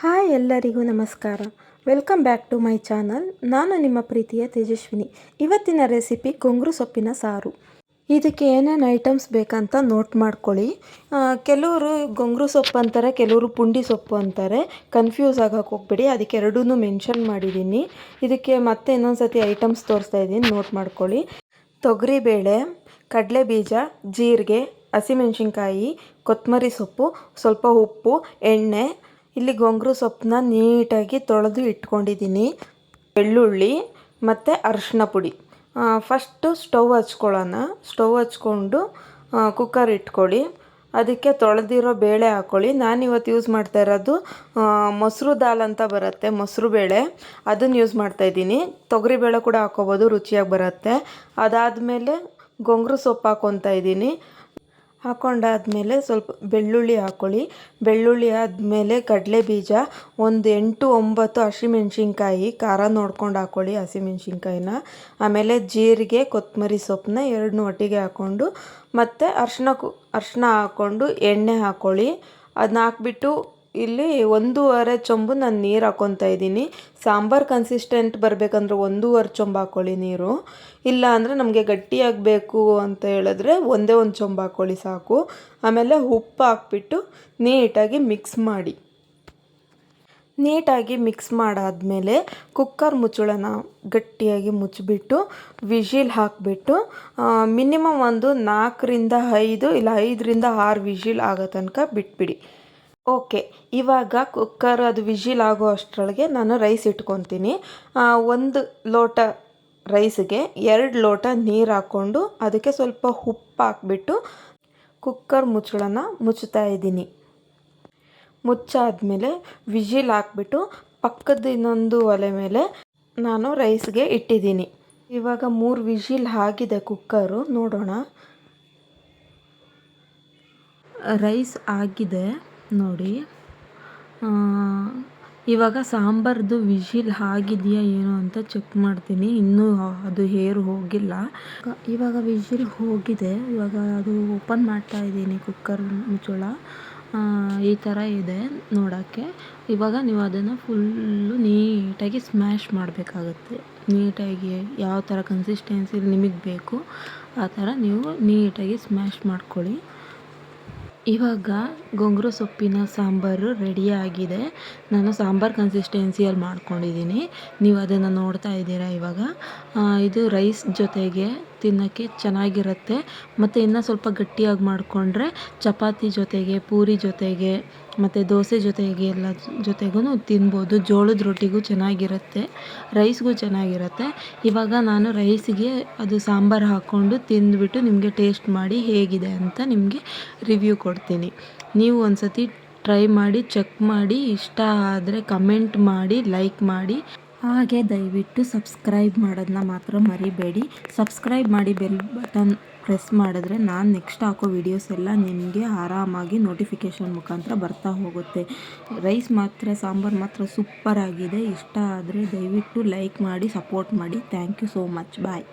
Hi ಎಲ್ಲರಿಗೂ ನಮಸ್ಕಾರ. Welcome back to my channel. ನಾನು ನಿಮ್ಮ ಪ್ರೀತಿಯ ತೇಜಸ್ವಿನಿ. ಇವತ್ತಿನ ರೆಸಿಪಿ ಗೊಂಗ್ರು ಸೊಪ್ಪಿನ ಸಾರು. ಇದಕ್ಕೆ ಏನೇನು ಐಟಮ್ಸ್ ಬೇಕಂತ ನೋಟ್ ಮಾಡ್ಕೊಳ್ಳಿ. ಕೆಲವರು ಗೊಂಗ್ರು ಸೊಪ್ಪು ಅಂತಾರೆ, ಕೆಲವರು ಪುಂಡಿ ಸೊಪ್ಪು ಅಂತಾರೆ. ಕನ್ಫ್ಯೂಸ್ ಆಗೋಕ್ಕೆ ಹೋಗ್ಬೇಡಿ. ಅದಕ್ಕೆ ಎರಡೂ ಮೆನ್ಷನ್ ಮಾಡಿದ್ದೀನಿ. ಇದಕ್ಕೆ ಮತ್ತೆ ಇನ್ನೊಂದು ಸತಿ ಐಟಮ್ಸ್ ತೋರಿಸ್ತಾ ಇದ್ದೀನಿ, ನೋಟ್ ಮಾಡ್ಕೊಳ್ಳಿ. ತೊಗರಿಬೇಳೆ, ಕಡಲೆಬೀಜ, ಜೀರಿಗೆ, ಹಸಿಮೆಣಸಿನ್ಕಾಯಿ, ಕೊತ್ತಂಬರಿ ಸೊಪ್ಪು, ಸ್ವಲ್ಪ ಉಪ್ಪು, ಎಣ್ಣೆ. ಇಲ್ಲಿ ಗೊಂಗ್ರು ಸೊಪ್ಪನ್ನ ನೀಟಾಗಿ ತೊಳೆದು ಇಟ್ಕೊಂಡಿದ್ದೀನಿ. ಬೆಳ್ಳುಳ್ಳಿ ಮತ್ತು ಅರಿಶಿನ ಪುಡಿ. ಫಸ್ಟು ಸ್ಟವ್ ಹಚ್ಕೊಳ್ಳೋಣ. ಸ್ಟವ್ ಹಚ್ಕೊಂಡು ಕುಕ್ಕರ್ ಇಟ್ಕೊಳ್ಳಿ. ಅದಕ್ಕೆ ತೊಳೆದಿರೋ ಬೇಳೆ ಹಾಕ್ಕೊಳ್ಳಿ. ನಾನಿವತ್ತು ಯೂಸ್ ಮಾಡ್ತಾ ಇರೋದು ಮೊಸರು ದಾಲ್ ಅಂತ ಬರುತ್ತೆ, ಮೊಸರು ಬೇಳೆ, ಅದನ್ನು ಯೂಸ್ ಮಾಡ್ತಾಯಿದ್ದೀನಿ. ತೊಗರಿಬೇಳೆ ಕೂಡ ಹಾಕ್ಕೋಬೋದು, ರುಚಿಯಾಗಿ ಬರುತ್ತೆ. ಅದಾದಮೇಲೆ ಗೊಂಗ್ರು ಸೊಪ್ಪು ಹಾಕ್ಕೊತಾ ಇದ್ದೀನಿ. ಹಾಕ್ಕೊಂಡಾದ್ಮೇಲೆ ಸ್ವಲ್ಪ ಬೆಳ್ಳುಳ್ಳಿ ಹಾಕ್ಕೊಳ್ಳಿ. ಬೆಳ್ಳುಳ್ಳಿ ಆದಮೇಲೆ ಕಡಲೆಬೀಜ, ಒಂದು 8-9 ಹಸಿಮೆಣ್ಸಿನ್ಕಾಯಿ, ಖಾರ ನೋಡ್ಕೊಂಡು ಹಾಕ್ಕೊಳ್ಳಿ ಹಸಿಮೆಣ್ಸಿನ್ಕಾಯಿನ. ಆಮೇಲೆ ಜೀರಿಗೆ, ಕೊತ್ತಂಬರಿ ಸೊಪ್ಪನ್ನ ಎರಡನ್ನೂ ಒಟ್ಟಿಗೆ ಹಾಕ್ಕೊಂಡು, ಮತ್ತು ಅರಿಶಿನ ಹಾಕ್ಕೊಂಡು ಎಣ್ಣೆ ಹಾಕ್ಕೊಳ್ಳಿ. ಅದನ್ನ ಹಾಕ್ಬಿಟ್ಟು ಇಲ್ಲಿ 1.5 ಚೊಂಬು ನಾನು ನೀರು ಹಾಕ್ಕೊತಾ ಇದ್ದೀನಿ. ಸಾಂಬಾರು ಕನ್ಸಿಸ್ಟೆಂಟ್ ಬರಬೇಕಂದ್ರೆ 1.5 ಚೊಂಬು ಹಾಕ್ಕೊಳ್ಳಿ ನೀರು. ಇಲ್ಲ ಅಂದರೆ ನಮಗೆ ಗಟ್ಟಿಯಾಗಬೇಕು ಅಂತ ಹೇಳಿದ್ರೆ ಒಂದೇ ಒಂದು ಚೊಂಬು ಹಾಕ್ಕೊಳ್ಳಿ ಸಾಕು. ಆಮೇಲೆ ಉಪ್ಪು ಹಾಕ್ಬಿಟ್ಟು ನೀಟಾಗಿ ಮಿಕ್ಸ್ ಮಾಡಿ. ನೀಟಾಗಿ ಮಿಕ್ಸ್ ಮಾಡಾದಮೇಲೆ ಕುಕ್ಕರ್ ಮುಚ್ಚಳನ ಗಟ್ಟಿಯಾಗಿ ಮುಚ್ಚಿಬಿಟ್ಟು ವಿಷಿಲ್ ಹಾಕಿಬಿಟ್ಟು ಮಿನಿಮಮ್ ಒಂದು 4-5 ಇಲ್ಲ 5-6 ವಿಷಿಲ್ ಆಗೋ ತನಕ ಬಿಟ್ಬಿಡಿ. ಓಕೆ, ಇವಾಗ ಕುಕ್ಕರ್ ಅದು ವಿಷಿಲ್ ಆಗೋ ಅಷ್ಟರೊಳಗೆ ನಾನು ರೈಸ್ ಇಟ್ಕೊತೀನಿ. 1 ಲೋಟ ರೈಸ್ಗೆ 2 ಲೋಟ ನೀರು ಹಾಕ್ಕೊಂಡು ಅದಕ್ಕೆ ಸ್ವಲ್ಪ ಉಪ್ಪು ಹಾಕ್ಬಿಟ್ಟು ಕುಕ್ಕರ್ ಮುಚ್ಚಳನ ಮುಚ್ತಾ ಇದ್ದೀನಿ. ಮುಚ್ಚಾದ್ಮೇಲೆ ವಿಷಿಲ್ ಹಾಕ್ಬಿಟ್ಟು ಪಕ್ಕದ ಇನ್ನೊಂದು ಒಲೆ ಮೇಲೆ ನಾನು ರೈಸ್ಗೆ ಇಟ್ಟಿದ್ದೀನಿ. ಇವಾಗ 3 ವಿಷಿಲ್ ಆಗಿದೆ ಕುಕ್ಕರು, ನೋಡೋಣ. ರೈಸ್ ಆಗಿದೆ ನೋಡಿ. ಇವಾಗ ಸಾಂಬಾರ್ದು ವಿಷಿಲ್ ಆಗಿದೆಯಾ ಏನೋ ಅಂತ ಚೆಕ್ ಮಾಡ್ತೀನಿ. ಇನ್ನೂ ಅದು ಏರು ಹೋಗಿಲ್ಲ. ಇವಾಗ ವಿಷಿಲ್ ಹೋಗಿದೆ. ಇವಾಗ ಅದು ಓಪನ್ ಮಾಡ್ತಾ ಇದ್ದೀನಿ ಕುಕ್ಕರ್ ಮುಚ್ಚಳ. ಈ ಥರ ಇದೆ ನೋಡೋಕ್ಕೆ. ಇವಾಗ ನೀವು ಅದನ್ನು ಫುಲ್ಲು ನೀಟಾಗಿ ಸ್ಮ್ಯಾಶ್ ಮಾಡಬೇಕಾಗತ್ತೆ. ನೀಟಾಗಿ ಯಾವ ಥರ ಕನ್ಸಿಸ್ಟೆನ್ಸಿಲಿ ನಿಮಗೆ ಬೇಕು ಆ ಥರ ನೀವು ನೀಟಾಗಿ ಸ್ಮ್ಯಾಶ್ ಮಾಡ್ಕೊಳ್ಳಿ. ಇವಾಗ ಗೊಂಗ್ರು ಸೊಪ್ಪಿನ ಸಾಂಬಾರು ರೆಡಿಯಾಗಿದೆ. ನಾನು ಸಾಂಬಾರು ಕನ್ಸಿಸ್ಟೆನ್ಸಿಯಲ್ಲಿ ಮಾಡ್ಕೊಂಡಿದ್ದೀನಿ. ನೀವು ಅದನ್ನು ನೋಡ್ತಾ ಇದ್ದೀರಾ ಇವಾಗ. ಇದು ರೈಸ್ ಜೊತೆಗೆ ತಿನ್ನೋಕ್ಕೆ ಚೆನ್ನಾಗಿರುತ್ತೆ. ಮತ್ತು ಇನ್ನೂ ಸ್ವಲ್ಪ ಗಟ್ಟಿಯಾಗಿ ಮಾಡಿಕೊಂಡ್ರೆ ಚಪಾತಿ ಜೊತೆಗೆ, ಪೂರಿ ಜೊತೆಗೆ, ಮತ್ತು ದೋಸೆ ಜೊತೆಗೆ ಎಲ್ಲ ಜೊತೆಗೂ ತಿನ್ಬೋದು. ಜೋಳದ ರೊಟ್ಟಿಗೂ ಚೆನ್ನಾಗಿರುತ್ತೆ, ರೈಸ್ಗೂ ಚೆನ್ನಾಗಿರುತ್ತೆ. ಇವಾಗ ನಾನು ರೈಸಿಗೆ ಅದು ಸಾಂಬಾರು ಹಾಕ್ಕೊಂಡು ತಿಂದುಬಿಟ್ಟು ನಿಮಗೆ ಟೇಸ್ಟ್ ಮಾಡಿ ಹೇಗಿದೆ ಅಂತ ನಿಮಗೆ ರಿವ್ಯೂ ಕೊಡ್ತೀನಿ. ನೀವು ಒಂದು ಸತಿ ಟ್ರೈ ಮಾಡಿ, ಚೆಕ್ ಮಾಡಿ, ಇಷ್ಟ ಆದರೆ ಕಮೆಂಟ್ ಮಾಡಿ, ಲೈಕ್ ಮಾಡಿ. ಹಾಗೆ ದಯವಿಟ್ಟು ಸಬ್ಸ್ಕ್ರೈಬ್ ಮಾಡೋದನ್ನ ಮಾತ್ರ ಮರಿಬೇಡಿ. ಸಬ್ಸ್ಕ್ರೈಬ್ ಮಾಡಿ, ಬೆಲ್ ಬಟನ್ ಪ್ರೆಸ್ ಮಾಡಿದ್ರೆ ನಾನು ನೆಕ್ಸ್ಟ್ ಹಾಕೋ ವೀಡಿಯೋಸ್ ಎಲ್ಲ ನಿಮಗೆ ಆರಾಮಾಗಿ ನೋಟಿಫಿಕೇಷನ್ ಮುಖಾಂತರ ಬರ್ತಾ ಹೋಗುತ್ತೆ. ರೈಸ್ ಮಾತ್ರ, ಸಾಂಬಾರು ಮಾತ್ರ ಸೂಪರ್ ಆಗಿದೆ. ಇಷ್ಟ ಆದರೆ ದಯವಿಟ್ಟು ಲೈಕ್ ಮಾಡಿ, ಸಪೋರ್ಟ್ ಮಾಡಿ. Thank you so much. Bye.